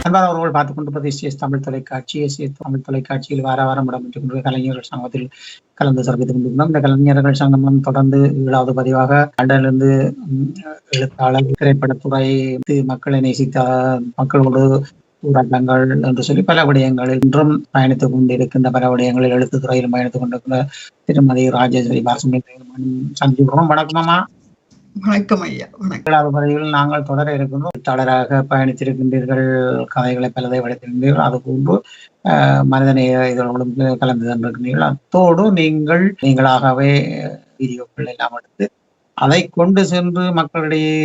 அன்பான அவர்கள் பார்த்துக் கொண்டிருப்பது எஸ்எஸ் தமிழ் தொலைக்காட்சி. எஸ்எஸ் தமிழ் தொலைக்காட்சியில் வார வாரம் இடம்பெற்றுக் கொண்டு கலைஞர்கள் சங்கத்தில் கலந்து சிறப்பித்துக் கொண்டிருக்கிறோம். இந்த கலைஞர்கள் சங்கம் தொடர்ந்து 7வது பதிவாக லண்டனிலிருந்து எழுத்தாளர், திரைப்படத்துறை, மக்களை நேசித்த மக்களோடு போராட்டங்கள் என்று சொல்லி பல விடயங்களில் இன்றும் பயணித்துக் கொண்டிருக்கின்ற பல விடயங்களில் எழுத்துத்துறையிலும் பயணித்துக் கொண்டிருக்கிற திருமதி ராஜேஸ்வரி பாலசுப்ரமணியம் சந்திக்கிறோம். வணக்கமாமா. வணக்கம் ஐயா. வணக்கம். பதிவில் நாங்கள் தொடர இருக்கின்றோம். எழுத்தாளராக பயணித்திருக்கின்றீர்கள், கதைகளை பலதை வடித்திருக்கிறீர்கள், அது போன்று மனிதநேய இதழோடும் கலந்து தந்திருக்கிறீர்கள். அத்தோடு நீங்களாகவே வீடியோக்கள் எல்லாம் எடுத்து அதை கொண்டு சென்று மக்களிடையே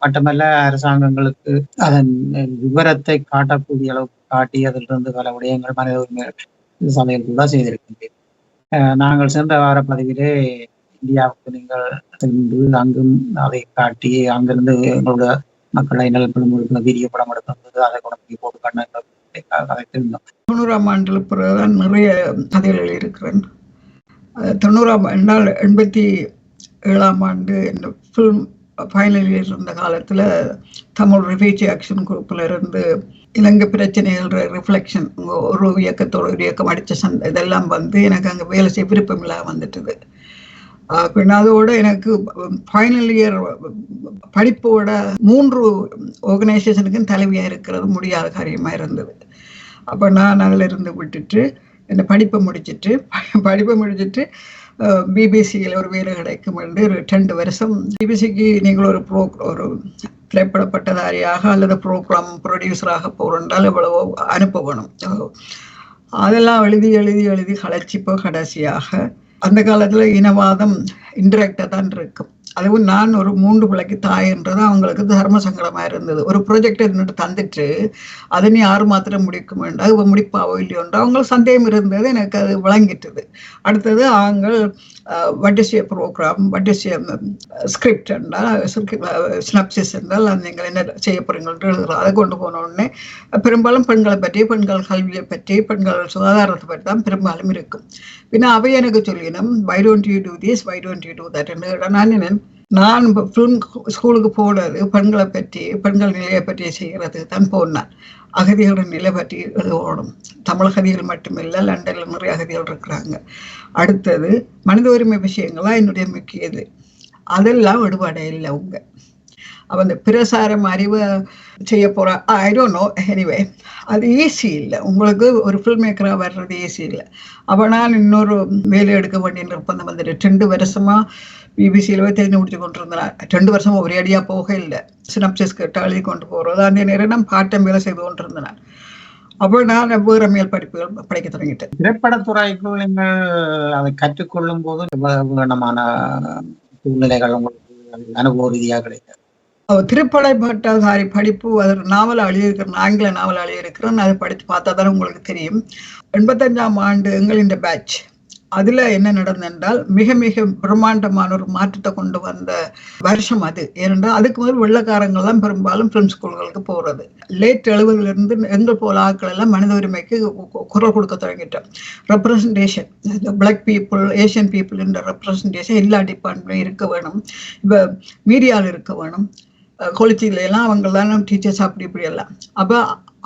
மட்டுமல்ல அரசாங்கங்களுக்கு அதன் விவரத்தை காட்டக்கூடிய அளவுக்கு காட்டி அதிலிருந்து பல விடயங்கள் மனித உரிமைகள் சமையல் கூட செய்திருக்கின்றீர்கள். நாங்கள் சென்ற வார பதிவிலே இந்தியாவுக்கு நீங்கள் சென்று அங்கும் அதை காட்டி அங்கிருந்து எங்களோட மக்களை நலப்படும் வீடியோ படம் எடுத்து அதை கொண்டு போட்டு கதைத்திருந்தோம். 90ஆம் ஆண்டுல பிறகுதான் நிறைய கதைகள் இருக்கிறேன். 90ஆம் 87ஆம் ஆண்டு இந்த ஃபிலிம் ஃபைனல் இயர் இருந்த காலத்துல தமிழ் ரெஃப்யூஜி ஆக்ஷன் குரூப்ல இருந்து இலங்கை பிரச்சனைகள் ரிஃப்ளெக்ஷன் ஒரு இயக்கத்தோட ஒரு இயக்கம் அடிச்ச சண்டை இதெல்லாம் வந்து எனக்கு அங்கே வேலை செய்ய விருப்பம் இல்லாம வந்துட்டுது. பின் அதோட எனக்கு ஃபைனல் இயர் படிப்போட 3 ஆர்கனைசேஷனுக்கும் தலைவியா இருக்கிறது முடியாத காரியமா இருந்தது. அப்போ நான் அதில் இருந்து விட்டுட்டு இந்த படிப்பை முடிச்சுட்டு பிபிசியில் ஒரு வேலை கிடைக்கும் என்று 2 வருஷம் பிபிசிக்கு நீங்கள் ஒரு திரைப்பட பட்டதாரியாக அல்லது ப்ரோக்ராம் ப்ரொடியூசராக போகிறோன்றால் எவ்வளவோ அனுப்ப வேணும். அதெல்லாம் எழுதி கலைச்சி இப்போ கடைசியாக அந்த காலத்துல இனவாதம் இன்டெரக்டா தான் இருக்கும். அதுவும் நான் ஒரு 3 பிள்ளைக்கு தாயன்றது அவங்களுக்கு தர்ம சங்கடமா இருந்தது. ஒரு ப்ராஜெக்ட் என்னட்டு தந்துட்டு அதை நீ 6 மாத்திரம் முடிக்க வேண்டாம், இவ முடிப்பாவோ இல்லையோன்றா அவங்களுக்கு சந்தேகம் இருந்தது. எனக்கு அது விளங்கிட்டது. அடுத்தது அவங்க what is your program, what is your script என்றால் சினப்சிஸ் என்றால் நீங்கள் என்ன செய்ய போறீங்கன்னு எழுதுறோம். அதை கொண்டு போன உடனே பெரும்பாலும் பெண்களை பற்றி, பெண்கள் கல்வியை பற்றி, பெண்கள் சுகாதாரத்தை பற்றி தான் பெரும்பாலும் இருக்கும். பின்ன அவை எனக்கு சொல்லினோம், why don't you do this, why don't you do that என்று. நான் ஃபிலிம் ஸ்கூலுக்கு போனது பெண்களை பற்றி, பெண்கள் நிலையை பற்றி செய்கிறது தான் போனேன். அகதிகளின் நிலை பற்றி எழுதணும். தமிழ் அகதிகள் மட்டுமில்லை, லண்டன்ல நிறைய அகதிகள் இருக்கிறாங்க. அடுத்தது மனித உரிமை விஷயங்கள்லாம் என்னுடைய முக்கியது. அதெல்லாம் விடுபாடே இல்லை. உங்க அவன் இந்த பிரசாரம் அறிவை செய்ய போறா, ஐ டோன்ட் நோ. எனிவே அது ஈஸி இல்லை. உங்களுக்கு ஒரு ஃபில்ம் மேக்கராக வர்றது ஈஸி இல்லை. அப்போ நான் இன்னொரு வேலை எடுக்க வேண்டிய நிர்பந்தம் வந்துட்டு 2 வருஷமா பிபிசியில் போய் தெரிஞ்சு முடிச்சு கொண்டு இருந்தேன். 2 வருஷமா ஒரே அடியா போக இல்லை. சினப்சிஸ் கேட்டு எழுதி கொண்டு போறது. அந்த நேரம் நான் பார்ட் டைம் வேலை செய்து கொண்டு இருந்தேன். அப்போ நான் வேற மேல் படிப்புகள் படிக்க தொடங்கிட்டேன். திரைப்படத்துறைக்குள் நீங்கள் அதை கற்றுக்கொள்ளும் போது வேணமான சூழ்நிலைகள் உங்களுக்கு அனுபவ ரீதியாக கிடையாது. திரைப்பட பட்டதாரி படிப்பு அது நாவல் எழுதியிருக்கிறேன், ஆங்கில நாவல் எழுதியிருக்கிறேன். அதை படித்து பார்த்தா தானே உங்களுக்கு தெரியும். 85ஆம் ஆண்டு எங்களின் பேட்ச் அதுல என்ன நடந்தென்றால் மிக மிக பிரம்மாண்டமான ஒரு மாற்றத்தை கொண்டு வந்த வருஷம் அது. ஏனென்றால் அதுக்கு முதல் வெள்ளக்காரங்கள் தான் பெரும்பாலும் பிலிம் ஸ்கூல்களுக்கு போறது. லேட் 70லிருந்து எங்கள் போல ஆட்கள் எல்லாம் மனித உரிமைக்கு குரல் கொடுக்க தொடங்கிட்டோம். Representation, black people, Asian people என்ற ரெப்ரசன்டேஷன் எல்லா டிபார்ட்மெண்ட்லையும் இருக்க வேணும். இப்போ மீடியாவில் இருக்க வேணும். கொலிச்சியில எல்லாம் அவங்க தான் டீச்சர்ஸ் அப்படி இப்படி எல்லாம். அப்போ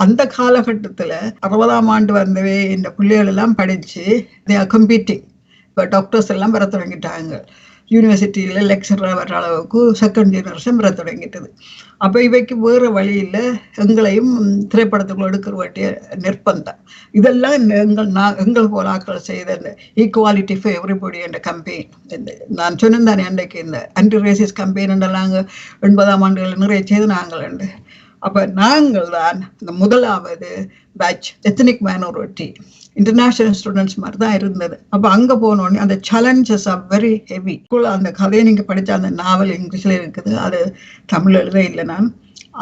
அந்த காலகட்டத்தில் 60ஆம் ஆண்டு வந்தவே இந்த பிள்ளைகள் எல்லாம் படிச்சு கம்பீட்டிங். இப்போ டாக்டர்ஸ் எல்லாம் வர தொடங்கிட்டாங்க. யூனிவர்சிட்டியில் லெக்சராக வர்ற அளவுக்கு செகண்ட் ஜெனரேஷன் வர தொடங்கிட்டது. அப்போ இவைக்கு வேறு வழியில் எங்களையும் திரைப்படத்துக்குள்ள எடுக்கிற வேண்டிய நிர்பந்தம். இதெல்லாம் எங்கள் போல ஆட்கள் செய்த இந்த ஈக்குவாலிட்டி ஃபார் எவ்ரிபடி என்ற கம்பெயின். நான் சொன்னேன் தானே அன்றைக்கு இந்த ஆன்டி ரேசிஸ் கம்பெயின் நாங்கள் 80ஆம் ஆண்டுகளில் நிறைய செய்து நாங்கள் உண்டு. அப்போ நாங்கள் தான் இந்த முதலாவது batch ethnic minority international students மாதிரி தான் இருந்தது. அப்போ அங்கே போனோடனே அந்த சேலஞ்சஸ் ஆர் வெரி ஹெவி. அந்த கதையை நீங்கள் படித்தா அந்த நாவல் இங்கிலீஷில் இருக்குது, அது தமிழ் எழுத இல்லை. நான்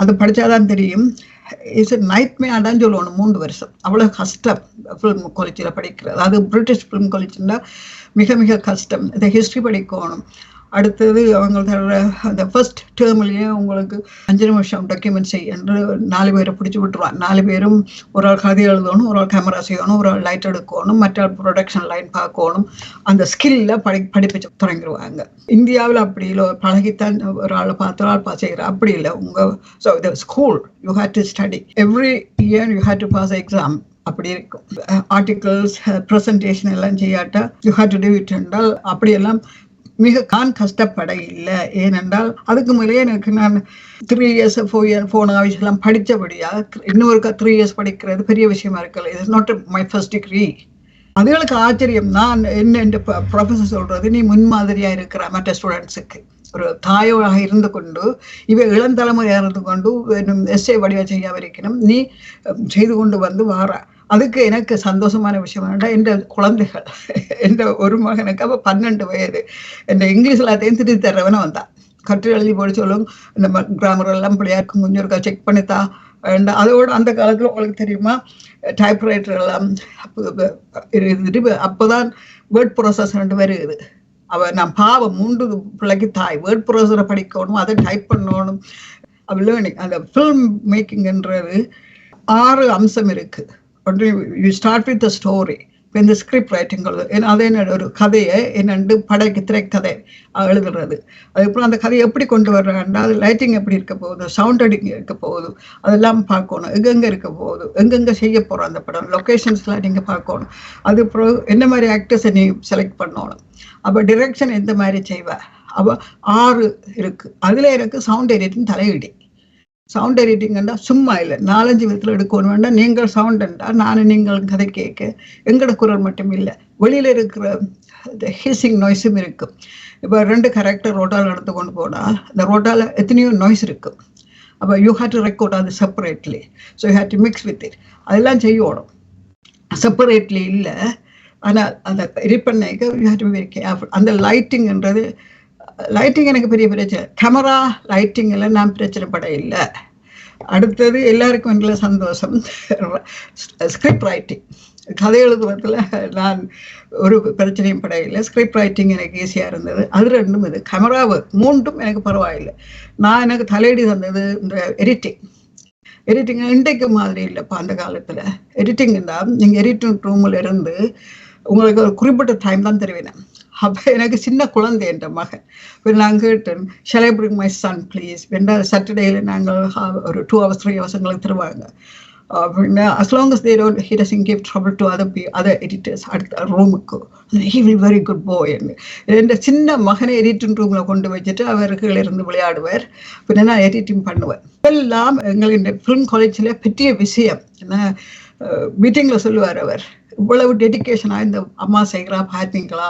அது படித்தாதான் தெரியும். இட்ஸ் நைட்மேர் தான் சொல்லணும். 3 வருஷம் அவ்வளோ கஷ்டம் ஃபிலிம் காலேஜில் படிக்கிறது. அது பிரிட்டிஷ் ஃபிலிம் காலேஜ்னா மிக மிக கஷ்டம். இதை ஹிஸ்ட்ரி படிக்கணும். அடுத்தது அவங்க தர அந்த ஃபர்ஸ்ட் டேர்ம்லேயே உங்களுக்கு 5 நிமிஷம் டாக்குமெண்ட் செய்ய என்று 4 பேரை பிடிச்சி விட்டுருவான். 4 பேரும் ஒரு ஆள் கதை எழுதணும், ஒரு ஆள் கேமரா செய்யணும், ஒரு ஆள் லைட் எடுக்கணும், மற்ற ப்ரொடக்ஷன் லைன் பார்க்கணும். அந்த ஸ்கில்ல படிப்பிச்சு தொடங்கிடுவாங்க. இந்தியாவில் அப்படி இல்லை, பழகித்தான் ஒரு ஆளை பார்த்து ஒரு ஆள் செய்கிற அப்படி இல்லை. So the school you had to study every year, you had to pass exam. அப்படி இருக்கும். ஆர்டிகல்ஸ் ப்ரெசன்டேஷன் எல்லாம் செய்யாட்டா you had to do it என்றால் அப்படியெல்லாம் மிக கஷ்டப்பட இல்லை. ஏனென்றால் அதுக்கு மேலே எனக்கு நான் 3 years 4 years போன ஆஃபீஸ்லாம் படித்தபடியா இன்னொரு 3 years படிக்கிறது பெரிய விஷயமா இருக்கல. It is not my first degree. அதுகளுக்கு ஆச்சரியம். நான் என்ன ப்ரொஃபஸர் சொல்றது, நீ முன்மாதிரியா இருக்கிற மற்ற ஸ்டூடெண்ட்ஸுக்கு ஒரு தாயோடாக இருந்து கொண்டு இவை இளந்தலைமுறையாக இருந்து கொண்டு எஸ்ஏ வடிவ செய்ய வரைக்கணும் நீ செய்து கொண்டு வந்து வார. அதுக்கு எனக்கு சந்தோஷமான விஷயம் என்னடா, என் குழந்தைகள், என் ஒரு மகனுக்கு அப்போ 12 வயது, என் இங்கிலீஷ் எல்லாத்தையும் திருத்தி தர்றவன வந்தான். கற்று எழுதி போட சொல்லும், இந்த கிராமர் எல்லாம் பிள்ளையாருக்கும் கொஞ்சம் இருக்கா செக் பண்ணித்தா. அதோட அந்த காலத்தில் உங்களுக்கு தெரியுமா, டைப்ரைட்டர் எல்லாம் இருந்துட்டு அப்போதான் வேர்ட் ப்ராசஸ் வருது. நான் பாவம் 3 பிள்ளைக்கு தாய் வேர்ட் ப்ராசஸரை படிக்கணும், அதை டைப் பண்ணணும். லேர்னிங் அந்த ஃபில்ம் மேக்கிங்ன்றது 6 அம்சம் இருக்கு. ஒன்று you start with the story, இந்த ஸ்கிரிப்ட் ரைட்டிங் அதே ஒரு கதையை என்னண்டு படைக்கு திரைக்கதை எழுதுறது. அதுக்கப்புறம் அந்த கதையை எப்படி கொண்டு வர்றாங்கன்னா அது லைட்டிங் எப்படி இருக்க போகுது, சவுண்ட் எடிங் இருக்க போகுது, அதெல்லாம் பார்க்கணும். எங்கெங்கே இருக்க போகுது, எங்கெங்கே செய்ய போகிறோம் அந்த படம், லொக்கேஷன்ஸ்லாம் நீங்கள் பார்க்கணும். அதுக்கப்புறம் என்ன மாதிரி ஆக்டர்ஸை நீ செலக்ட் பண்ணணும். அப்போ டிரெக்ஷன் எந்த மாதிரி செய்வேன். அப்போ 6 இருக்கு. அதில் எனக்கு சவுண்ட் எடிட்டிங் தலையிடி. சவுண்ட் எடிட்டிங்னா சும்மா இல்லை, 4-5 விதத்தில் எடுக்கணும் வேண்டாம். நீங்கள் சவுண்ட் என்றால் நானும் நீங்கள் கதை கேட்க எங்களோட குரல் மட்டும் இல்லை, வெளியில் இருக்கிற ஹீசிங் நாய்ஸும் இருக்கும். இப்போ 2 கேரக்டர் ரோட்டால் எடுத்து கொண்டு போனால் அந்த ரோட்டால் எத்தனையோ நாய்ஸ் இருக்கும். அப்போ யூ ஹேட் டு ரெக்கார்ட் அது separately. So you had to mix with it. அதெல்லாம் செய்யணும் செப்பரேட்லி இல்லை. ஆனால் அந்த எடிட் பண்ணிக்க you had to be very careful. அந்த லைட்டிங்ன்றது லைட்டிங் எனக்கு பெரிய பிரச்சனை. கேமரா லைட்டிங் எல்லாம் நான் பிரச்சனைப்பட இல்லை. அடுத்தது எல்லாருக்கும் எங்களை சந்தோஷம் ஸ்கிரிப்ட் ரைட்டிங். கதை எழுதுறதுல நான் ஒரு பிரச்சனையும் பட இல்லை. ஸ்கிரிப்ட் ரைட்டிங் எனக்கு ஈஸியாக இருந்தது. அது 2ம் இது கேமராவு 3ம் எனக்கு பரவாயில்லை. நான் எனக்கு தலையீடு தந்தது இந்த எடிட்டிங் இன்றைக்கு மாதிரி இல்லைப்பா. அந்த காலத்தில் எடிட்டிங் இருந்தால் நீங்கள் எடிட்டிங் ரூமில் இருந்து உங்களுக்கு ஒரு குறிப்பிட்ட டைம் தான் தருவேன். அப்போ எனக்கு சின்ன குழந்தை என்ற மகன். இப்போ நான் கேட்டேன், shall I bring my son please. சாட்டர்டேயில் நாங்கள் ஒரு 2 hours 3 hours எங்களுக்கு தருவாங்க. அப்படின்னா as long as they don't, he doesn't give trouble to other editors அடுத்த ரூமுக்கு, he will very good boy. என் சின்ன மகனை எடிட்டிங் ரூமில் கொண்டு வச்சுட்டு அவர்கள் இருந்து விளையாடுவார். பின்ன நான் எடிட்டிங் பண்ணுவேன். இதெல்லாம் எங்கள் ஃபிலிம் காலேஜில் பெரிய விஷயம். என்ன மீட்டிங்கில் சொல்லுவார் அவர், இவ்வளவு டெடிக்கேஷனாக இந்த அம்மா செய்கிறா பார்த்தீங்களா,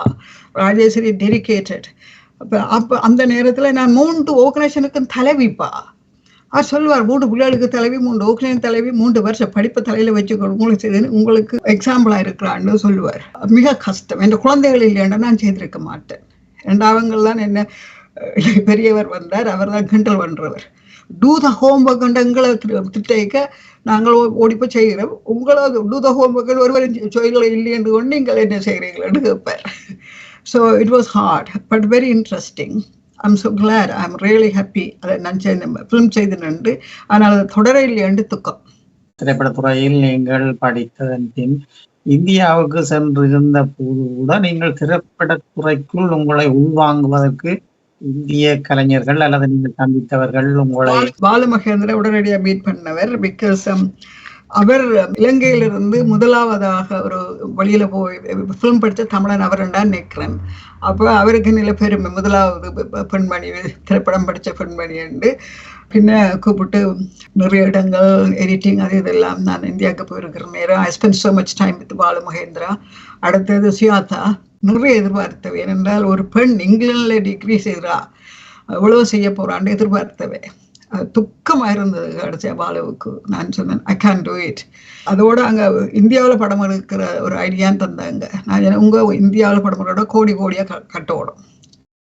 ராஜேஸ்வரி டெடிக்கேட்டட். அப்போ அந்த நேரத்தில் நான் 3 ஆர்கனைசேஷனுக்கும் தலைவிப்பா. அவர் சொல்லுவார், 3 பிள்ளைகளுக்கு தலைவி, 3 ஆர்கனைசேஷன் தலைவி, 3 வருஷம் படிப்பு தலையில் வச்சுக்கணும், உங்களுக்கு எக்ஸாம்பிளாக இருக்கிறான்னு சொல்லுவார். மிக கஷ்டம். என் குழந்தைகள் இல்லைன்னா நான் செய்திருக்க மாட்டேன். அவங்கள்தான் என்ன பெரியவர் வந்தார், அவர் தான் கிண்டல் பண்ணுறவர். டூ த ஹோம்ஒர்க் எங்களை திட்டைக்க நாங்கள் ஓடிப்போ செய்கிறோம். உங்களை டூ த ஹோம்ஒர்க் ஒருவரும் சொல்ல இல்லை என்று கொண்டு நீங்கள் என்ன செய்கிறீங்களேன்னு கேட்பார். So it was hard but very interesting. I'm so glad, I'm really happy. அதை நான் ஃபிலிம் செய்து நன்று. ஆனால் அது தொடர இல்லையண்டு துக்கம். திரைப்படத்துறையில் நீங்கள் படித்ததன் பின் இந்தியாவுக்கு சென்றிருந்த போது கூட நீங்கள் திரைப்படத்துறைக்குள் உங்களை உள்வாங்குவதற்கு இந்திய கலைஞர்கள் அல்லது நீங்கள் சந்தித்தவர்கள் உங்களை? பாலுமகேந்திர உடனடியாக மீட் பண்ணவர். பிகாஸ் அவர் இலங்கையிலிருந்து முதலாவதாக ஒரு வெளியில போய் ஃபிலிம் படித்த தமிழன் அவர் நினைக்கிறேன். அப்போ அவருக்கு நில பெருமை, முதலாவது பெண்மணி திரைப்படம் படித்த பெண்மணி என்று. பின்ன கூப்பிட்டு நிறைய இடங்கள் எடிட்டிங் அது இதெல்லாம் நான் இந்தியாவுக்கு போயிருக்கிற நேரம் I spend so much time with Balu Mahendra. அடுத்தது சுயாதா. நிறைய எதிர்பார்த்தவை. ஏனென்றால் ஒரு பெண் இங்கிலாந்தில் டிகிரி செய்கிறா, எவ்வளவு செய்ய போறான்னு எதிர்பார்த்தவை. துக்கமாக இருந்தது கடைசியா பாலுவுக்கு. நான் சொன்னேன் ஐ கேன் டூ இட். அதோட அங்கே இந்தியாவில் படம் எடுக்கிற ஒரு ஐடியான்னு தந்தாங்க. நான் உங்கள் இந்தியாவில் படம் எடுக்க கோடி கோடியாக கட்டோடும்,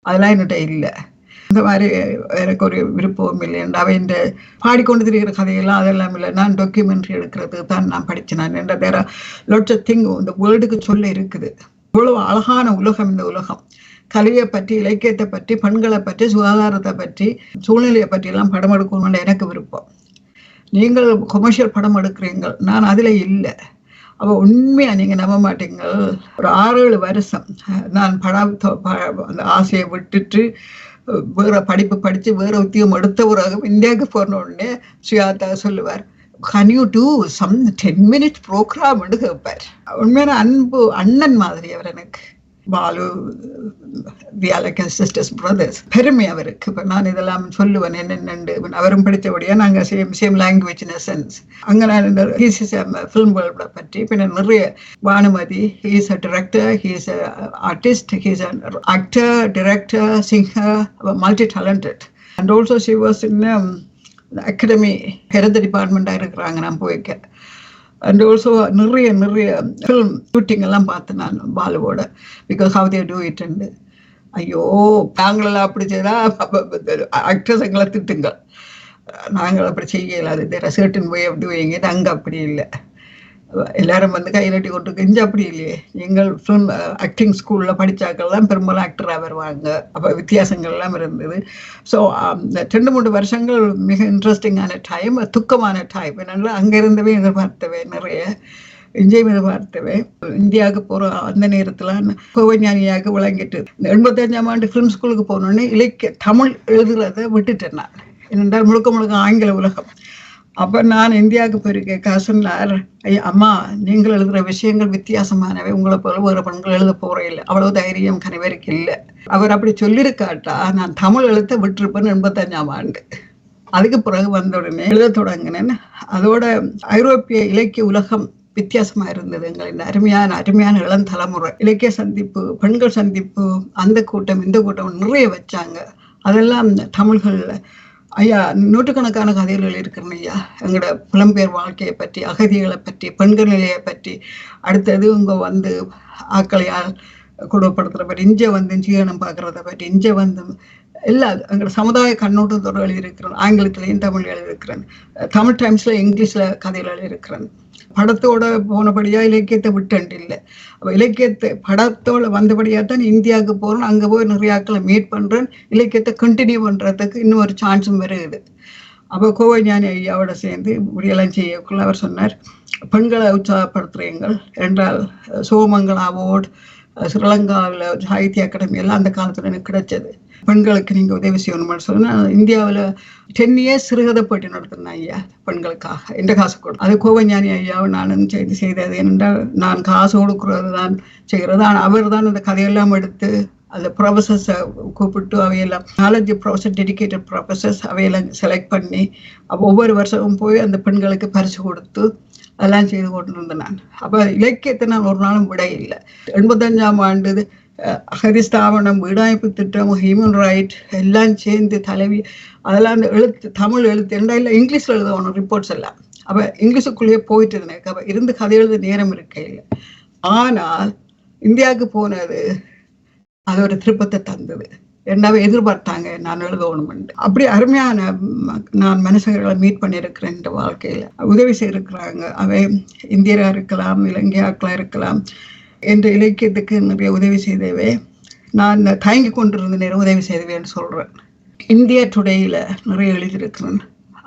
அதெல்லாம் என்கிட்ட இல்லை. இந்த மாதிரி எனக்கு ஒரு விருப்பம் இல்லை. அவன் பாடிக்கொண்டு திரிகிற கதையெல்லாம் அதெல்லாம் இல்லை. நான் டாக்குமெண்ட்ரி எடுக்கிறது தான் நான் படித்தேன். நான் என்ற வேற லாட்ஸ் ஆஃப் திங் இந்த வேர்ல்டுக்கு சொல்ல இருக்குது. இவ்வளவு அழகான உலகம் இந்த உலகம். கலையை பற்றி, இலக்கியத்தை பற்றி, பெண்களை பற்றி, சுகாதாரத்தை பற்றி, சூழ்நிலையை பற்றி எல்லாம் படம் எடுக்கணும்னு எனக்கு விருப்பம். நீங்கள் கொமர்ஷியல் படம் எடுக்கிறீங்கள், நான் அதில் இல்லை. அப்போ உண்மையா நீங்க நம்ப மாட்டீங்கள், ஒரு 6-7 வருஷம் நான் அந்த ஆசையை விட்டுட்டு வேற படிப்பு படிச்சு வேற உத்தியோகம் எடுத்த பிறகு இந்தியாவுக்கு போன உடனே சுயாதா சொல்லுவார், can you do some 10 minute program கேட்பார். உண்மையான அன்பு அண்ணன் மாதிரி அவர் எனக்கு. பாலு, வியாலக்கன் சிஸ்டர்ஸ் பிரதர்ஸ், பெருமை அவருக்கு. இப்போ நான் இதெல்லாம் சொல்லுவேன் என்னென்னு. அவரும் படித்தபடியா நாங்கள் சேம் லாங்குவேஜ் இன் சென்ஸ். அங்கே நான் இந்த ஃபிலிம் வேர்ல்டை பற்றி பின்ன நிறைய வானுமதி, he's a director, he's a artist, he's a actor, director, singer, multi talented. And also she was in academy head டிபார்ட்மெண்ட்டாக இருக்கிறாங்க நான் போய்க்க. அண்ட் ஆல்சோ நிறைய ஃபிலிம் ஷூட்டிங் எல்லாம் பார்த்தேன் நான் பாலுவோட. Because how they do it. And ஐயோ நாங்களெல்லாம் அப்படி செய்தா ஆக்டர்ஸ் எங்களை திட்டுங்க, நாங்கள் அப்படி செய்யலாது. There are certain way of doing it. அங்கே அப்படி இல்லை, எல்லாரும் வந்து கையிலட்டி கொண்டு கெஞ்சு அப்படி இல்லையே. எங்கள் ஃபிலிம் ஆக்டிங் ஸ்கூலில் படித்தாக்கள் தான் பெரும்பாலும் ஆக்டராக வருவாங்க. அப்போ வித்தியாசங்கள்லாம் இருந்தது. ஸோ இந்த 2-3 வருஷங்கள் மிக இன்ட்ரெஸ்டிங்கான டைம், துக்கமான டைம். என்னென்னா அங்கே இருந்தவே எதிர்பார்த்தவே, நிறைய என்ஜாய் எதிர்பார்த்தவே. இந்தியாவுக்கு போகிற அந்த நேரத்தில் கோவஞானியாக விளங்கிட்டு 85ஆம் ஆண்டு ஃபிலிம் ஸ்கூலுக்கு போனோடனே இலக்கிய தமிழ் எழுதுறதை விட்டுட்டேன் நான். என்னென்றால் முழுக்க ஆங்கில உலகம். அப்போ நான் இந்தியாவுக்கு போயிருக்கேன். சொன்னார், ஐயா அம்மா நீங்கள் எழுதுகிற விஷயங்கள் வித்தியாசமானவை, உங்களை போல வேறு பெண்கள் எழுத போகிறே இல்லை, அவ்வளோ தைரியம் கணவருக்கு இல்லை. அவர் அப்படி சொல்லியிருக்காட்டா நான் தமிழ் எழுத்த விட்டுருப்பேன் 85ஆம் ஆண்டு. அதுக்கு பிறகு வந்த உடனே எழுத தொடங்கினேன். அதோட ஐரோப்பிய இலக்கிய உலகம் வித்தியாசமாக இருந்தது. எங்களின் அருமையான இளம் தலைமுறை இலக்கிய சந்திப்பு, பெண்கள் சந்திப்பு, அந்த கூட்டம் இந்த கூட்டம் நிறைய வச்சாங்க. அதெல்லாம் தமிழ்களில் ஐயா நூற்றுக்கணக்கான கதைகள் இருக்கிறேன் ஐயா. எங்களோட புலம்பெயர் வாழ்க்கையை பற்றி, அகதிகளை பற்றி, பெண்கள் நிலையை பற்றி, அடுத்தது இங்கே வந்து ஆக்களையால் கொடுப்படுத்துகிற பற்றி, இங்கே வந்து ஜீவனம் பார்க்குறத பற்றி, இங்கே வந்து எல்லா எங்களோட சமுதாய கண்ணோட்டத்தோடு எழுதியிருக்கிறேன். ஆங்கிலத்திலையும் தமிழ் எழுதியிருக்கிறேன். தமிழ் டைம்ஸில் இங்கிலீஷில் கதைகள் எழுதியிருக்கிறேன். படத்தோட போனபடியா இலக்கியத்தை விட்டு இல்லை. அப்போ இலக்கியத்தை படத்தோட வந்தபடியாக தான் இந்தியாவுக்கு போகிறேன். அங்கே போய் நிறைய ஆட்களை மீட் பண்ணுறேன். இலக்கியத்தை கண்டினியூ பண்ணுறதுக்கு இன்னும் ஒரு சான்ஸும் வருது. அப்போ கோவஞானி ஐயாவோட சேர்ந்து இப்படியெல்லாம் செய்யக்குள்ள அவர் சொன்னார், பெண்களை உற்சாகப்படுத்துறீங்கள் என்றால் சோமங்கல் அவார்டு, ஸ்ரீலங்காவில் சாகித்ய அகாடமி எல்லாம் அந்த காலத்தில் எனக்கு கிடைச்சது. பெண்களுக்கு நீங்கள் உதவி செய்யணும்னு சொன்னால் இந்தியாவில் 10 years சிறுகதை போட்டி நடத்தினேன் ஐயா பெண்களுக்காக, எந்த காசு கொடுத்து. அது கோவஞானி ஐயாவை நானும் செய்தது. ஏனென்றால் நான் காசு கொடுக்குறது தான் செய்கிறது. ஆனால் அவர் தான் அந்த கதையெல்லாம் எடுத்து அந்த ப்ரொஃபஸர்ஸை கூப்பிட்டு அவையெல்லாம் 4-5 ப்ரொஃபஸர், டெடிக்கேட்டட் ப்ரொஃபஸர்ஸ் அவையெல்லாம் செலக்ட் பண்ணி அப்போ ஒவ்வொரு வருஷமும் போய் அந்த பெண்களுக்கு பரிசு கொடுத்து அதெல்லாம் செய்து கொண்டு இருந்தேன் நான். அப்போ இலக்கியத்தை நான் ஒரு நாளும் விட இல்லை. 85ஆம் ஆண்டு அகதிஸ்தாபனம், வீடாய்ப்பு திட்டம், ஹியூமன் ரைட் எல்லாம் சேர்ந்து தலைவி அதெல்லாம் அந்த எழுத்து, தமிழ் எழுத்து இல்லை இங்கிலீஷில் எழுதணும் ரிப்போர்ட்ஸ் எல்லாம். அப்போ இங்கிலீஷுக்குள்ளேயே போயிட்டு இருந்தேன். அப்போ இருந்து கதை எழுத நேரம் இருக்க இல்லை. ஆனால் இந்தியாவுக்கு போனது அது ஒரு திருப்பத்தை தந்தது. ரெண்டாவே எதிர்பார்த்தாங்க நான் எழுதணும்னு. அப்படி அருமையான நான் மனுஷர்களை மீட் பண்ணியிருக்கிறேன் இந்த வாழ்க்கையில். உதவி செய்திருக்கிறாங்க. அவை இந்தியராக இருக்கலாம், இலங்கையாக்களாக இருக்கலாம். என்ற இலக்கியத்துக்கு நிறைய உதவி செய்தவே நான் தயங்கி கொண்டிருந்த நேரம் உதவி செய்தவேன்னு சொல்கிறேன். இந்தியா டுடேயில் நிறைய எழுதியிருக்கிறேன்.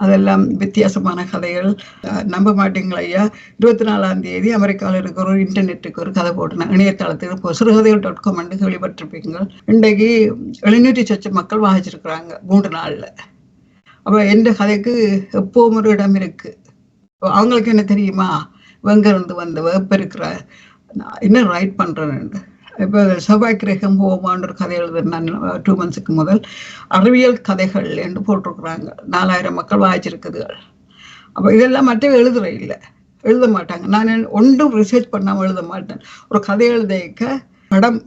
அதெல்லாம் வித்தியாசமான கதைகள். நம்ப மாட்டீங்களா ஐயா, 24ஆம் தேதி அமெரிக்காவில் இருக்கிற ஒரு இன்டர்நெட்டுக்கு ஒரு கதை போட்டேன். இணையதளத்துக்கு இப்போ சிறுகதைகள்.com கேள்விப்பட்டிருப்பீங்க. இன்றைக்கு 700 மக்கள் வாசிச்சிருக்கிறாங்க 3 நாளில். அப்போ எந்த கதைக்கு எப்போவும் ஒரு இடம் இருக்குது. அவங்களுக்கு என்ன தெரியுமா, வெங்கிருந்து வந்தவ இப்போ இருக்கிற என்ன ரைட் பண்ணுறேன்னு. இப்போ செவ்வாய் கிரகம் ஹோமான்னு ஒரு கதை எழுதுறேன் நான் 2 months முதல். அறிவியல் கதைகள் என்று போட்டிருக்கிறாங்க. 4000 மக்கள் வாய்ச்சிருக்குதுகள். அப்போ இதெல்லாம் மட்டும் எழுத மாட்டாங்க. நான் ஒன்றும் ரிசர்ச் பண்ணாமல் எழுத மாட்டேன். ஒரு கதை எழுதிக்க படம்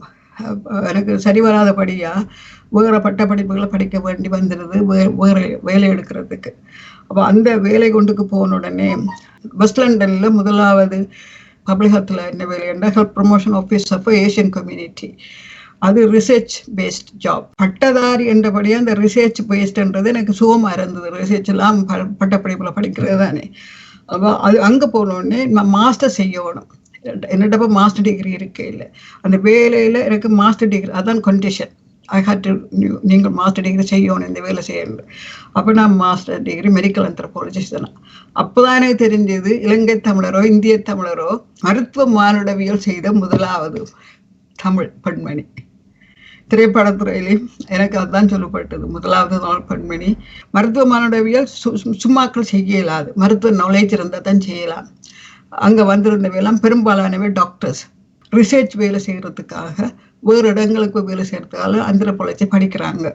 எனக்கு சரி வராதபடியாக வேறு பட்ட படிப்புகளை படிக்க வேண்டி வந்துடுது வேறு வேலை எடுக்கிறதுக்கு. அப்போ அந்த வேலை கொண்டுக்கு போன உடனே வெஸ்ட் லண்டனில் முதலாவது பப்ளிகத்தில் என்ன வேலை என்றால் health promotion officer for Asian community. அது ரிசர்ச் பேஸ்ட் ஜாப். பட்டதாரி என்றபடியாக அந்த ரிசர்ச் பேஸ்டுன்றது எனக்கு சுகமாக இருந்தது. ரிசர்ச் எல்லாம் பட்டப்படிப்பில் படிக்கிறது தானே. அப்போ அது அங்கே போனோடனே நான் மாஸ்டர் செய்யணும். என்னிட்ட மாஸ்டர் டிகிரி இருக்கே இல்லை. அந்த வேலையில் எனக்கு மாஸ்டர் டிகிரி அதான் கண்டிஷன். ஐ ஹேட் டு நீங்கள் மாஸ்டர் டிகிரி செய்யணும் இந்த வேலை செய்யணும். அப்போ நான் மாஸ்டர் டிகிரி மெடிக்கல் ஆந்த்ரோபாலஜிஸ்ட் தான். அப்போதான் எனக்கு தெரிஞ்சது இலங்கை தமிழரோ இந்திய தமிழரோ மருத்துவ மானுடவியல் செய்த முதலாவது தமிழ் பெண்மணி. திரைப்படத்துறையிலையும் எனக்கு அதுதான் சொல்லப்பட்டது, முதலாவது நாள் பெண்மணி. மருத்துவ மானுடவியல் சும்மாக்கள் செய்ய இயலாது, மருத்துவ நாலேஜ் இருந்தால் தான் செய்யலாம். அங்கே வந்திருந்தவையெல்லாம் பெரும்பாலானவை டாக்டர்ஸ், ரிசர்ச் வேலை செய்கிறதுக்காக வேறு இடங்களுக்கு வேலை செய்கிறதுக்காக ஆந்த்ரோபாலஜி படிக்கிறாங்க.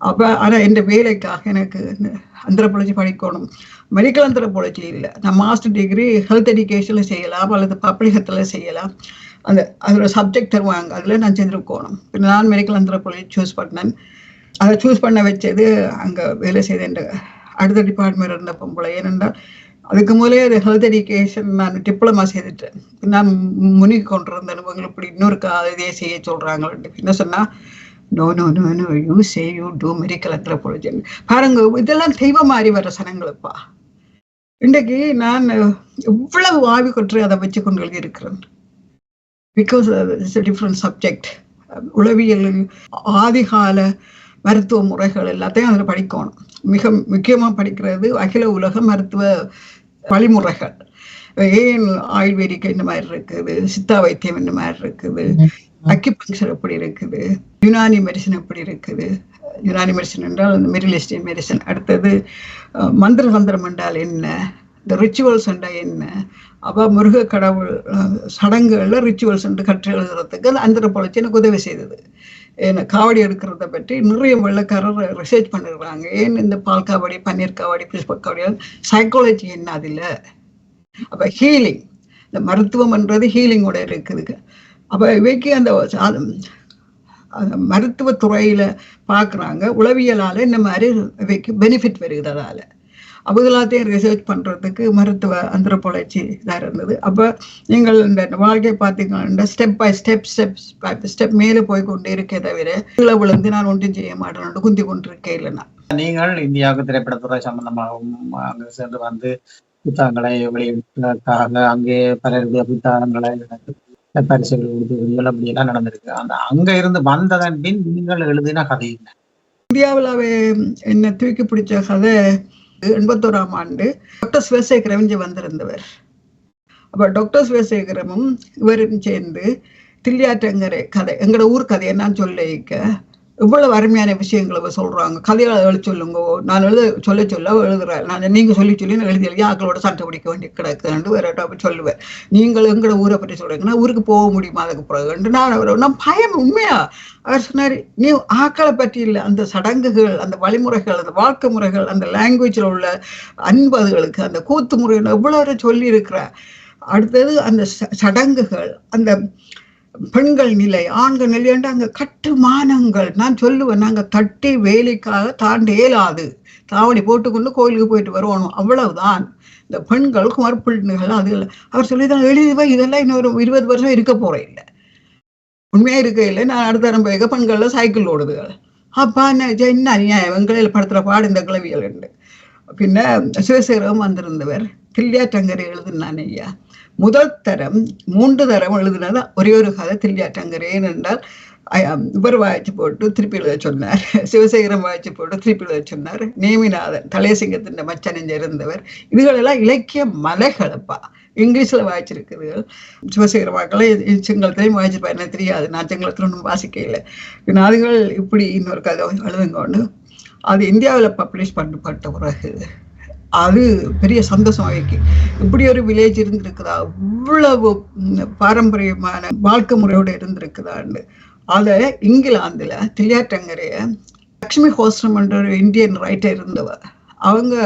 அப்போ ஆனால் என் வேலைக்காக எனக்கு ஆந்த்ரோபாலஜி படிக்கணும். மெடிக்கல் ஆந்த்ரோபாலஜி இல்லை, நான் மாஸ்டர் டிகிரி ஹெல்த் எஜுகேஷனில் செய்யலாம் அல்லது பப்ளிக் ஹெல்த்தில் செய்யலாம். அதோட சப்ஜெக்ட் தருவாங்க, அதில் நான் செஞ்சுருக்கணும். பின்ன நான் மெடிக்கல் ஆந்த்ரோபாலஜி சூஸ் பண்ணேன். அதை சூஸ் பண்ண வச்சது அங்கே வேலை செய்த என் அடுத்த டிபார்ட்மெண்ட் இருந்த பொம்பளை. ஏனென்றால் அதுக்கு முதலே அது ஹெல்த் எஜுகேஷன் நான் டிப்ளமா செய்துட்டேன். நான் முனிக்கு கொண்டு இருந்த அனுபவங்கள் இப்படி இன்னொரு இதே செய்ய சொல்கிறாங்க. என்ன சொன்னால் no no no no you say you do medical anthropology. பாருங்க, இதெல்லாம் தெய்வ மாதிரி வர சனங்களுப்பா. இன்றைக்கு நான் எவ்வளவு ஆவி கொற்று அதை வச்சு கொண்டு எழுதியிருக்கிறேன். Because it's a different subject. உளவியல் ஆதிகால மருத்துவ முறைகள் எல்லாத்தையும் அதில் படிக்கணும். மிக முக்கியமாக படிக்கிறது அகில உலக மருத்துவ வழிமுறைகள். ஏன் ஆயுர்வேதிக் இந்த மாதிரி இருக்குது, சித்தா வைத்தியம் இந்த மாதிரி இருக்குது, அக்யூபங்க்சர் எப்படி இருக்குது, யுனானி மெடிசன் எப்படி இருக்குது. யுனானி மெடிசன் என்றால் அந்த மிடில் ஈஸ்டர்ன் மெடிசன். அடுத்தது மந்திர தந்திரம் என்றால் என்ன, இந்த ரிச்சுவல்ஸ் என்றால் என்ன. அப்போ முருக கடவுள் சடங்குகளில் ரிச்சுவல்ஸ் என்று கற்று எழுதுறதுக்கு அந்த ஆந்த்ரோபாலஜி எனக்கு உதவி செய்தது. ஏன்னா காவடி எடுக்கிறத பற்றி நிறைய வெள்ளக்காரர் ரிசர்ச் பண்ணிருக்காங்க. ஏன் இந்த பால் காவடி, பன்னீர் காவடி, புஷ்ப காவடி, சைக்காலஜி என்ன அதில். அப்போ ஹீலிங், இந்த மருத்துவம் என்றது ஹீலிங்கோட இருக்குதுங்க. அப்போ இவைக்கு அந்த மருத்துவத்துறையில் பார்க்குறாங்க, உளவியலால் இந்த மாதிரி இவைக்கு பெனிஃபிட் வருகிறதால. அப்போ எல்லாத்தையும் ரிசர்ச் பண்ணுறதுக்கு மருத்துவ ஆந்த்ரோபாலஜி இதாக இருந்தது. அப்போ நீங்கள் இந்த வாழ்க்கையை பார்த்தீங்கன்னா ஸ்டெப் பை ஸ்டெப் மேலே போய் கொண்டே இருக்கே தவிர கீழே விழுந்து நான் ஒன்றும் செய்ய மாட்டேன் குந்தி கொண்டு இருக்கே இல்லைன்னா. நீங்கள் இந்தியாவுக்கு திரைப்படத்துறை சம்பந்தமாகவும் அங்கே சென்று வந்து புத்தகங்களை வெளியிட்டதற்காக அங்கே பலருடைய புத்தகங்களை பரிசுகள் கொடுத்து அப்படியெல்லாம் நடந்திருக்கு. அந்த அங்கே இருந்து வந்ததன் பின் நீங்கள் எழுதின கதை என்ன? இந்தியாவில் என்னை தூக்கி பிடிச்ச கதை 81ஆம் ஆண்டு டாக்டர் சிவசேகரம் இங்கே வந்திருந்தவர். அப்போ டாக்டர் சிவசேகரமும் இவரும் சேர்ந்து தில்லியாற்றங்கரை கதை, எங்களோட ஊர் கதையை நான் சொல்லிக்க இவ்வளவு அருமையான விஷயங்களை சொல்றாங்க. கதையை எழுதி சொல்லுங்க, நான் சொல்ல எழுதுறேன். நான் நீங்க சொல்லி நான் எழுதி ஆக்களோட சண்டை பிடிக்க வேண்டிய கிடக்குன்னு வேற சொல்லுவேன். நீங்கள் எங்களோட ஊரை பற்றி சொல்றீங்கன்னா ஊருக்கு போக முடியுமா அதுக்கு பிறகு நான் பயம். உண்மையா அவர் சொன்னார், நீ ஆக்களை பற்றி இல்லை, அந்த சடங்குகள், அந்த வழிமுறைகள், அந்த வாழ்க்கை முறைகள், அந்த லாங்குவேஜில் உள்ள அன்பதுகளுக்கு அந்த கூத்து முறைகள் எவ்வளோ சொல்லி இருக்கிற. அடுத்தது அந்த சடங்குகள், அந்த பெண்கள் நிலை, ஆண்கள் நிலை என்று அங்கே கட்டுமானங்கள். நான் சொல்லுவேன், நாங்கள் தட்டி வேலைக்காக தாண்ட இயலாது, தாவணி போட்டுக்கொண்டு கோயிலுக்கு போயிட்டு வருவோம், அவ்வளவுதான். இந்த பெண்களுக்கு மறுப்பிள்ளைகள் அது இல்லை. அவர் சொல்லிதான் எழுதிவா, இதெல்லாம் இன்னொரு 20 வருஷம் இருக்க போறேன் இல்லை, உண்மையா இருக்க இல்லை. நான் அடுத்த ஆரம்பிக்க பெண்கள்ல சைக்கிள் ஓடுதுகள். அப்பா என்ன அநியாயம், வெங்கலையில் படுத்துற பாடு இந்த கிளவியல் உண்டு. பின்ன சிவசேகரம் வந்திருந்தவர் தில்லியாற்றங்கரை எழுதுனான் ஐயா. முதல் தரம் 3 தரம் எழுதுனது ஒரே ஒரு கதை தில்லியாற்றங்கரை. ஏனென்றால் இவர் வாய்ச்சி போட்டு திருப்பி எழுத சொன்னார், சிவசேகரம் வாய்ச்சி போட்டு திருப்பி எழுத சொன்னார். நேமிநாதன் தலையசிங்கத்தின் மச்சனிஞ்ச இருந்தவர். இதுகளெல்லாம் இலக்கிய மலைகளப்பா, இங்கிலீஷ்ல வாய்ச்சிருக்குதுகள். சிவசேகர வாக்களை சிங்களத்திலையும் வாய்ச்சிருப்பா, என்ன தெரியாது, நான் சிங்களத்துல ஒன்றும் வாசிக்கையில். அதுகள் இப்படி இன்னொரு கதை எழுதுங்கொண்டு அது இந்தியாவில் பப்ளிஷ் பண்ணப்பட்ட பிறகு அது பெரிய சந்தோஷம் ஆகிக்கு. இப்படி ஒரு வில்லேஜ் இருந்திருக்குதா, இவ்வளவு பாரம்பரியமான வாழ்க்கை முறையோடு இருந்திருக்குதான்னு. அதை இங்கிலாந்துல தில்லியாற்றங்கரைய லக்ஷ்மி ஹோஸ்டம் என்ற ஒரு இந்தியன் ரைட்டர் இருந்தவர், அவங்க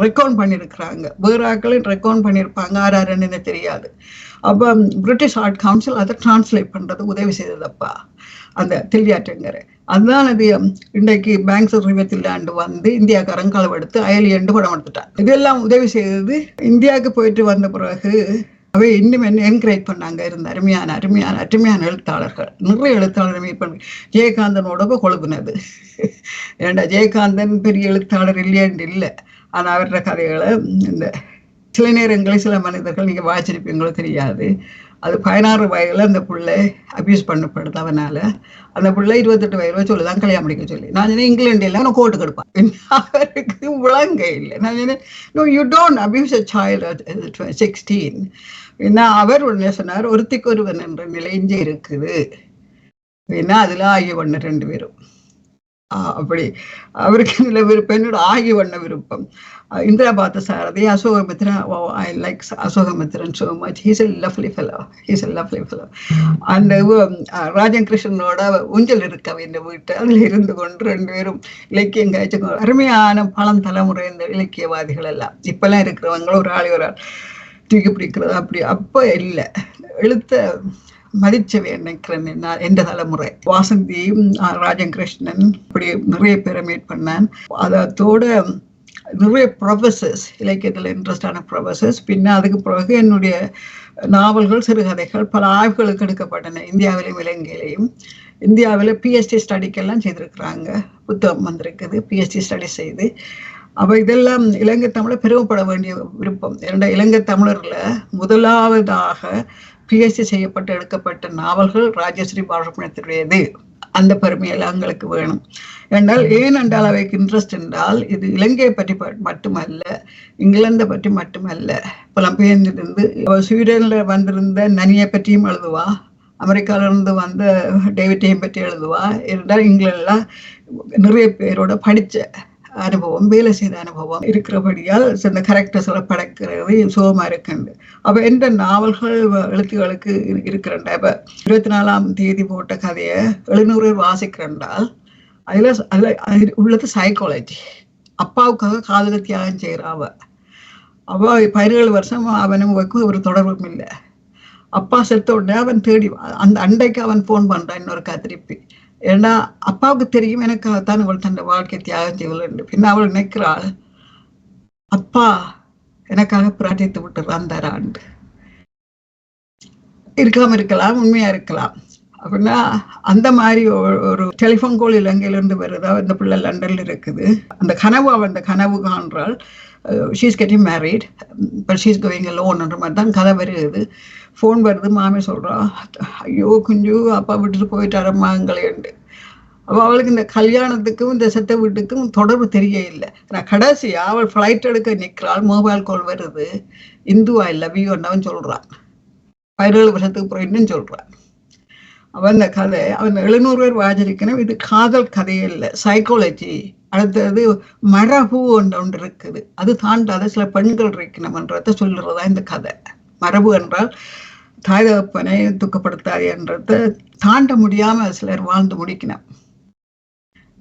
ரெக்கார்ட் பண்ணியிருக்கிறாங்க. வேற ஆட்களும் ரெக்கார்ட் பண்ணியிருப்பாங்க, யாருன்னு தெரியாது. அப்போ பிரிட்டிஷ் ஆர்ட் கவுன்சில் அதை டிரான்ஸ்லேட் பண்றது உதவி செய்ததப்பா அந்த தில்லியாற்றங்கரை. அதுதான் அது இன்றைக்கு பேங்க்ஸ் ரிவத்தில்லாண்டு வந்து இந்தியாக்காரன் களவெடுத்து அயலியண்டு படம் எடுத்துட்டான். இதெல்லாம் உதவி செய்தது. இந்தியாவுக்கு போயிட்டு வந்த பிறகு அவை இன்னும் என்ன என்கரேஜ் பண்ணாங்க. இருந்த அருமையான அருமையான அருமையான எழுத்தாளர்கள், நிறைய எழுத்தாளர் மீட் பண்ணி ஜெயகாந்தனோட கொழுப்புனது. ஏண்டா ஜெயகாந்தன் பெரிய எழுத்தாளர் இல்லையாண்டு இல்லை, ஆனால் அவரோட கதைகளை இந்த சில நேரங்களில் சில மனிதர்கள் நீங்க வாய்ச்சிருப்பீங்களோ தெரியாது, அது 16 வயதுல அந்த பிள்ளை அபியூஸ் பண்ணப்படுது அவனால. அந்த பிள்ளை 28 வயதுல சொல்லுதான் கல்யாணம் முடிக்க சொல்லி. நான் சொன்னேன் இங்கிலாந்து எல்லாம் அவனை கோர்ட்டு கொடுப்பான். அவருக்கு விளங்க இல்லை. நான் சொன்னேன் no you don't abuse a child at 16. ஏன்னா அவர் உடனே சொன்னார் ஒருத்திக்கு ஒருவன் என்ற நிலை இங்கே இருக்குது. ஏன்னா அதுல ஆகிய பண்ண 2 பேரும் அப்படி அவருக்கு இதுல விருப்பம், என்னோட ஆகி வண்ண விருப்பம். Indira Parthasarathy Ashokamitran, I like Ashokamitran so much. He's a lovely fellow. அந்த ராஜன் கிருஷ்ணனோட ஊஞ்சல் இருக்க இந்த வீட்டு அதுல இருந்து கொண்டு 2 பேரும் இலக்கியம் காய்ச்சி அருமையான பழம் தலைமுறை இந்த இலக்கியவாதிகள் எல்லாம் இப்பெல்லாம் இருக்கிறவங்களும் ஒரு ஆள் தூக்கி பிடிக்கிறது அப்படி அப்ப இல்லை. எழுத்த மதிச்சவை நினைக்கிறேன் நான் எந்த தலைமுறை. வாசந்தி, ராஜன் கிருஷ்ணன் இப்படி நிறைய பேரை மீட் பண்ணேன். அதோட நிறைய ப்ரொஃபசர்ஸ், இலக்கியத்தில் இன்ட்ரெஸ்டான ப்ரொஃபசர்ஸ். பின்ன அதுக்கு பிறகு என்னுடைய நாவல்கள், சிறுகதைகள் பல ஆய்வுகளுக்கு எடுக்கப்பட்டன, இந்தியாவிலையும் இலங்கையிலையும். இந்தியாவில் பிஹெச்டி ஸ்டடிக்கெல்லாம் செய்திருக்கிறாங்க, புத்தகம் வந்திருக்குது பிஹெச்டி ஸ்டடி செய்து. அப்போ இதெல்லாம் இலங்கை தமிழர் பெருமைப்பட வேண்டிய விருப்பம். இரண்ட இலங்கை தமிழர்ல முதலாவதாக பிஹெச்டி செய்யப்பட்டு எடுக்கப்பட்ட நாவல்கள் ராஜஸ்ரீ பாலசுப்ரமணியத்துடையது. அந்த பெருமையெல்லாம் எங்களுக்கு வேணும். ஏனென்றால் அவைக்கு இன்ட்ரெஸ்ட் என்றால் இது இலங்கையை பற்றி மட்டுமல்ல, இங்கிலாந்தை பற்றி மட்டுமல்ல, புலம்பெயர்ந்திருந்து ஸ்வீடன்ல வந்திருந்த நனியை பற்றியும் எழுதுவா, அமெரிக்காவிலிருந்து வந்த டேவிட்டையும் பற்றி எழுதுவா. இருந்தால் இங்கிலாந்துல நிறைய பேரோட படித்த அனுபவம், வேலை செய்த அனுபவம் இருக்கிறபடியால் இந்த கேரக்டர்ஸ் எல்லாம் படைக்கிறது சுகமா இருக்குண்டு. அப்ப எந்த நாவல்கள் எழுத்துகளுக்கு இருக்கிறண்ட இப்ப 24ஆம் தேதி போட்ட கதையை 700 வாசிக்கிறண்டால் அதுல உள்ளது சைக்காலஜி. அப்பாவுக்காக காதல தியாகம் செய்யறாவ. அவ 17 வருஷம் அவனும் ஒரு தொடர்பும் இல்லை. அப்பா செத்த உடனே அவன் தேடி அந்த அண்டைக்கு அவன் போன் பண்றான் இன்னொரு திருப்பி. ஏன்னா அப்பாவுக்கு தெரியும் எனக்காகத்தான் இவள் தன் வாழ்க்கை தியாகம் செய்வள். பின்ன அவள் நினைக்கிறாள் அப்பா எனக்காக பிரார்த்தித்து விட்டு வந்தாராண்டு. இருக்கலாம், உண்மையா இருக்கலாம். அப்படின்னா அந்த மாதிரி ஒரு டெலிஃபோன் கால் இலங்கையிலிருந்து வருதா, இந்த பிள்ளை லண்டன்ல இருக்குது. அந்த கனவு அவன் அந்த கனவு காண்றாள். She's getting married but she's going அலோன்ன்ற மாதிரி தான் கதை வருது. ஃபோன் வருது, மாமி சொல்றா ஐயோ குஞ்சு அப்பா விட்டுட்டு போயிட்டாரம்மா எங்களேண்டு. அப்போ அவளுக்கு இந்த கல்யாணத்துக்கும் இந்த செத்த வீட்டுக்கும் தொடர்பு தெரிய இல்லை. நான் கடைசியா அவள் ஃப்ளைட் எடுக்க நிற்கிறாள், மொபைல் கால் வருது, இந்துவா இல்லை வியோன்னு சொல்றான். 17 வருஷத்துக்கு அப்புறம் இன்னும் சொல்றான். அவன் இந்த கதை அவன் 700 பேர் வாஜிருக்கணும். இது காதல் கதையே இல்லை, சைக்காலஜி. அடுத்தது மரபு ஒன்று இருக்குது, அது தாண்டாத சில பெண்கள் இருக்கணும்ன்றத சொல்லுறதா இந்த கதை. மரபு என்றால் தாய் தகப்பனை துக்கப்படுத்தாது என்றதை தாண்ட முடியாம சிலர் வாழ்ந்து முடிக்கணும்.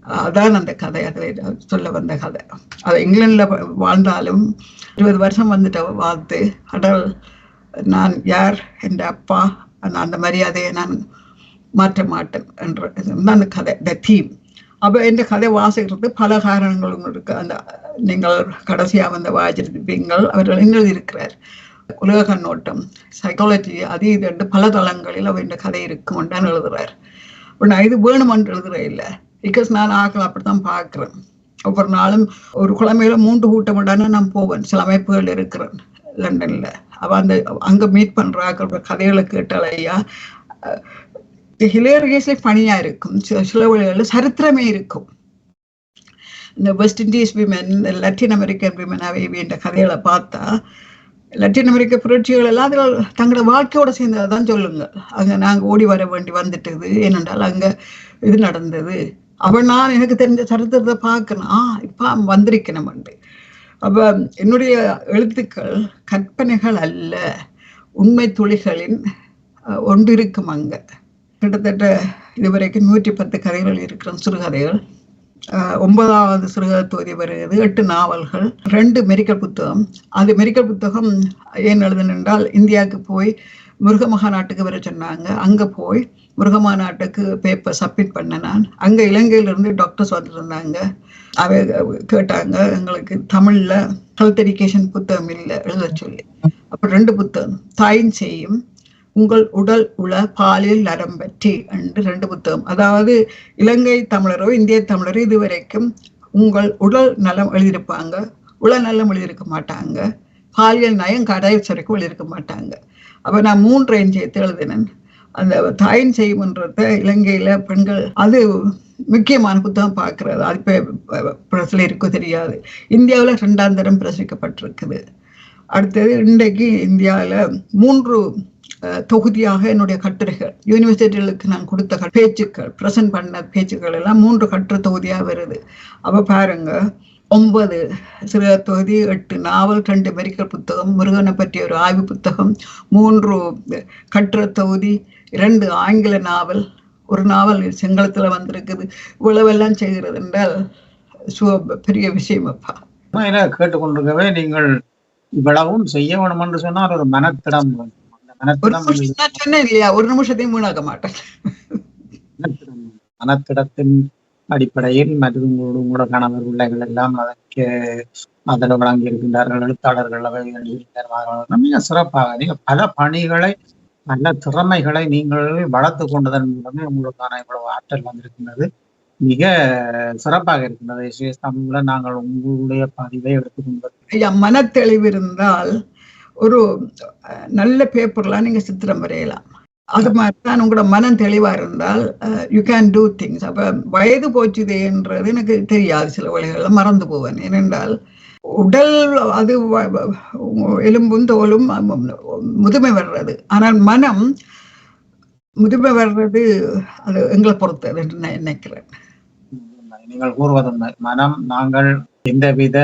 அதான் அந்த கதை, அதை சொல்ல வந்த கதை. அது இங்கிலாந்துல வாழ்ந்தாலும் 20 வருஷம் வந்துட்ட வாழ்த்து அடல் நான் யார், என் அப்பா, அந்த மரியாதையை நான் மாற்ற மாட்டேன் என்ற அந்த கதை, த தீம். அப்போ இந்த கதை வாசிக்கிறது பல காரணங்களும் இருக்கு. அந்த நீங்கள் கடைசியா வந்த வாசிப்பீங்கள் அவர்கள் எழுதியிருக்கிறார். உலக கண்ணோட்டம், சைக்காலஜி, அது இது பல தளங்களில் அவர் இந்த கதை இருக்கும் தான் எழுதுறார். நான் இது வேணுமென்று எழுதுற இல்லை, பிகாஸ் நான் ஆக்கள் அப்படித்தான் பார்க்கிறேன். ஒவ்வொரு நாளும் ஒரு குழமையில 3 கூட்டமிடான நான் போவேன். சில அமைப்புகள் இருக்கிறேன் லண்டன்ல. அவ அந்த அங்க மீட் பண்ற ஆக்கள் கதைகளை கேட்டாலையா ஹிலேரியஸ்லி பணியா இருக்கும். சில வழிகளில் சரித்திரமே இருக்கும். இந்த west Indies women, Latin American women என்ற கதைகளை பார்த்தா லத்தீன் அமெரிக்க புரட்சிகள் எல்லாம் அதில் தங்களோட வாழ்க்கையோட சேர்ந்ததான் சொல்லுங்க. அங்க நாங்க ஓடி வர வேண்டி வந்துட்டது, ஏனென்றால் அங்க இது நடந்தது. அவன் நான் எனக்கு தெரிஞ்ச சரித்திரத்தை பார்க்கணும், இப்ப வந்திருக்கணும். அப்ப என்னுடைய எழுத்துக்கள் கற்பனைகள் அல்ல, உண்மை துளிகளின் ஒன்று இருக்கும். அங்க கிட்டத்தட்ட இதுவரைக்கும் 110 கதைகள் இருக்கிற சிறுகதைகள், 9வது சிறுகதை தொகுதி வருகிறது, 8 நாவல்கள், 2 மெடிக்கல் புத்தகம். அந்த மெடிக்கல் புத்தகம் ஏன் எழுதுனென்றால் இந்தியாவுக்கு போய் முருகமகாநாட்டுக்கு வர சொன்னாங்க. அங்க போய் முருகமாநாட்டுக்கு பேப்பர் சப்மிட் பண்ண நான். அங்க இலங்கையிலிருந்து டாக்டர்ஸ் வந்துருந்தாங்க. அவ கேட்டாங்க எங்களுக்கு தமிழ்ல ஹெல்த் எஜுகேஷன் புத்தகம் இல்லை எழுத சொல்லி. அப்ப 2 புத்தகம், தாயின் செய்யும் உங்கள் உடல் உள பாலியல் நரம் பற்றி என்று 2 புத்தகம். அதாவது இலங்கை தமிழரோ இந்திய தமிழரோ இதுவரைக்கும் உங்கள் உடல் நலம் எழுதியிருப்பாங்க, உள நலம் எழுதியிருக்க மாட்டாங்க. பாலியல் நயம் கடைசி வரைக்கும் இருக்க மாட்டாங்க. அப்ப நான் 3 சேர்த்து எழுதினேன். அந்த தாயின் செய்யும்ன்றத இலங்கையில பெண்கள் அது முக்கியமான புத்தகம் பார்க்கிறது. அது இப்ப பிரஸ்ல இருக்கோ தெரியாது. இந்தியாவில் 2ஆம் தரம் பிரசுரிக்கப்பட்டிருக்குது. அடுத்தது இன்றைக்கு இந்தியாவில் 3 தொகுதியாக என்னுடைய கட்டுரைகள் யூனிவர்சிட்டிகளுக்கு நான் கொடுத்த பேச்சுக்கள் பிரசன்ட் பண்ண பேச்சுக்கள் எல்லாம் 3 கட்டுரை தொகுதியாக வருது. அப்ப பாருங்க, 9 சிறுகதை தொகுதி, 8 நாவல், 2 மெடிக்கல் புத்தகம், முருகனை பற்றிய ஒரு ஆய்வு புத்தகம், 3 கட்டுரை தொகுதி, 2 ஆங்கில நாவல், ஒரு நாவல் சிங்களத்துல வந்திருக்குது. இவ்வளவெல்லாம் செய்கிறது என்றால் பெரிய விஷயம் அப்பா. கேட்டுக்கொண்டிருக்கவே நீங்கள் இவ்வளவும் செய்ய வேணும் என்று சொன்னால் ஒரு மனத்திடம் சொன்னேன் இல்லையா, ஒரு நிமிஷத்தையும் வீணாக்க மாட்டேன். மனத்திடத்தின் அடிப்படையில் மற்றும் உங்களோட கணவர் பிள்ளைகள் எல்லாம் அதற்கு அதில் வழங்கி இருக்கின்றார்கள். எழுத்தாளர்கள் மிக சிறப்பாக நீங்கள் பல பணிகளை நல்ல திறமைகளை நீங்கள் வளர்த்து கொண்டதன் மூலமே உங்களுக்கான இவ்வளவு ஆற்றல் வந்திருக்கின்றது. மிக சிறப்பாக இருக்கின்றது. தமிழ்ல நாங்கள் உங்களுடைய பதிவை எடுத்துக்கொண்டு மனத்தெளிவு இருந்தால் ஒரு நல்ல பேப்பர்லாம் நீங்க சித்திரம் வரையலாம். அது மாதிரிதான் உங்களோட மனம் தெளிவா இருந்தால் யூ கேன் டூ திங்ஸ். அப்ப வயது போச்சுதேன்றது எனக்கு தெரியாது, சில வழிகளில் மறந்து போவேன். ஏனென்றால் உடல் அது எலும்பும் தோலும் முதுமை வர்றது, ஆனால் மனம் முதுமை வர்றது அது எங்களை பொறுத்தது என்று நான் நினைக்கிறேன். நீங்கள் கூறுவது மனம் நாங்கள் எந்தவித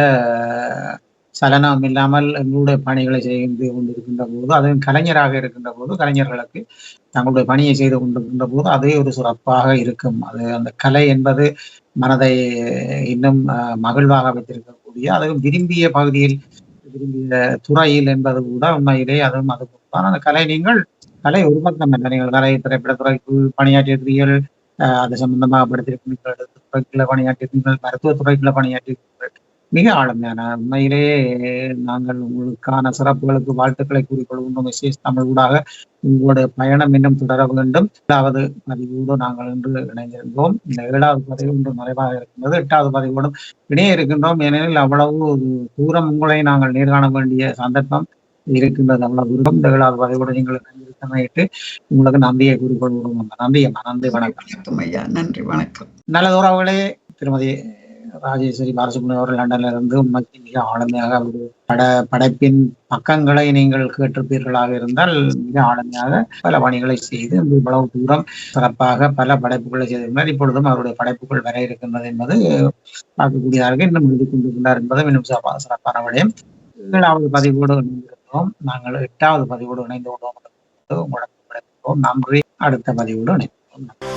சலனம் இல்லாமல் எங்களுடைய பணிகளை செய்து கொண்டிருக்கின்ற போது, அதுவும் கலைஞராக இருக்கின்ற போது, கலைஞர்களுக்கு தங்களுடைய பணியை செய்து கொண்டிருக்கின்ற போது அதே ஒரு சிறப்பாக இருக்கும். அது அந்த கலை என்பது மனதை இன்னும் மகிழ்வாக வைத்திருக்கக்கூடிய, அதுவும் விரும்பிய பகுதியில் விரும்பிய துறையில் என்பது கூட உண்மையிலே அதுவும் அது தான். அந்த கலை நீங்கள் கலை ஒரு பக்கம் அல்ல, நீங்கள் கலை திரைப்படத்துறைக்கு பணியாற்றியிருக்கிறீர்கள், அது சம்பந்தமாக படுத்திருக்கிறீர்கள், துறைக்குள்ள பணியாற்றியிருக்கிறீர்கள், மருத்துவத்துறைக்குள்ள பணியாற்றியிருக்கிறீர்கள். மிக ஆளுமையான உண்மையிலேயே நாங்கள் உங்களுக்கான சிறப்புகளுக்கு வாழ்த்துக்களை கூறிக்கொள்கின்றோம். எஸ்எஸ் தமிழ் ஊடாக உங்களுடைய பயணம் இன்னும் தொடர வேண்டும். 7வது பதிவோடு நாங்கள் இன்று இணைந்திருந்தோம். இந்த 7வது பதிவு இன்று நிறைவாக இருக்கின்றது. 8வது பதிவோடும் இணைய இருக்கின்றோம். ஏனெனில் அவ்வளவு தூரம் உங்களை நாங்கள் நேர்காண வேண்டிய சந்தர்ப்பம் இருக்கின்றது. அவ்வளவு விருப்பம். இந்த 7வது பதிவோடு நீங்கள் இணைந்திருக்கமையிட்டு உங்களுக்கு நன்றியை கூறிக்கொள்கிறோம். நன்றியம்மா. நன்றி, வணக்கம். ஐயா, நன்றி, வணக்கம். நல்லது உறவுகளே, திருமதி ராஜேஸ்வரி பாலசுப்ரமணியம் அவர்கள் லண்டன்ல இருந்து உண்மைக்கு மிக ஆளுமையாக அவருடைய படைப்பின் பக்கங்களை நீங்கள் கேட்டிருப்பீர்களாக இருந்தால் மிக ஆளுமையாக பல பணிகளை செய்து இவ்வளவு தூரம் சிறப்பாக பல படைப்புகளை செய்திருந்தார். இப்பொழுதும் அவருடைய படைப்புகள் வர இருக்கின்றது என்பது பார்க்கக்கூடியதாக இன்னும் எழுதி கொண்டிருக்கின்றார் என்பதும் இன்னும் சிறப்பான விடயம். 7வது பதிவோடு இணைந்திருக்கிறோம். நாங்கள் 8வது பதிவோடு இணைந்து கொண்டோம். உங்களுக்கு நன்றி. அடுத்த பதிவோடு இணைந்தோம்.